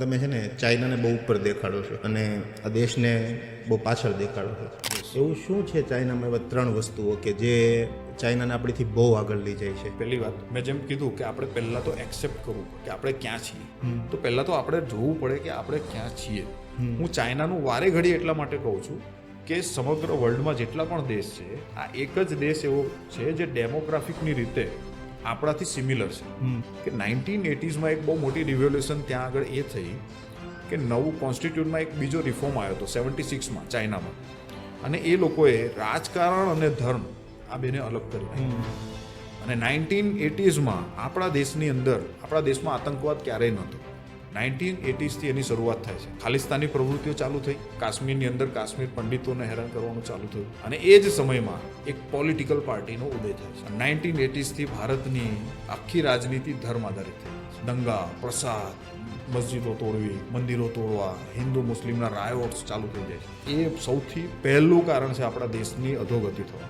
તમે છે ને ચાઇનાને બહુ ઉપર દેખાડો છો અને આ દેશને બહુ પાછળ દેખાડો છો. એવું શું છે ચાઇનામાં એવા 3 વસ્તુઓ કે જે ચાઇનાને આપણીથી બહુ આગળ લઈ જાય છે? પહેલી વાત મેં જેમ કીધું કે આપણે પહેલાં તો એક્સેપ્ટ કરવું કે આપણે ક્યાં છીએ. તો પહેલાં તો આપણે જોવું પડે કે આપણે ક્યાં છીએ. હું ચાઇનાનું વારે ઘડી એટલા માટે કહું છું કે સમગ્ર વર્લ્ડમાં જેટલા પણ દેશ છે આ એક જ દેશ એવો છે જે ડેમોગ્રાફિકની રીતે આપણાથી સિમિલર છે. કે 1980s એક બહુ મોટી રિવોલ્યુશન ત્યાં આગળ એ થઈ કે નવું કોન્સ્ટિટ્યુટમાં એક બીજો રિફોર્મ આવ્યો હતો 76માં ચાઇનામાં, અને એ લોકોએ રાજકારણ અને ધર્મ આ બેને અલગ કરી નાખ્યું. અને 1980sમાં આપણા દેશની અંદર આપણા દેશમાં આતંકવાદ ક્યારેય નહોતો. 1980sથી એની શરૂઆત થાય છે. ખાલિસ્તાની પ્રવૃત્તિઓ ચાલુ થઈ, કાશ્મીરની અંદર કાશ્મીર પંડિતોને હેરાન કરવાનું ચાલુ થયું, અને એ જ સમયમાં એક પોલિટિકલ પાર્ટીનો ઉદય થાય છે. 1980sથી ભારતની આખી રાજનીતિ ધર્મ આધારિત થઈ. દંગા, પ્રસાદ, મસ્જિદો તોડવી, મંદિરો તોડવા, હિન્દુ મુસ્લિમના રાયોટ્સ ચાલુ થઈ જાય છે. એ સૌથી પહેલું કારણ છે આપણા દેશની અધોગતિ થવા.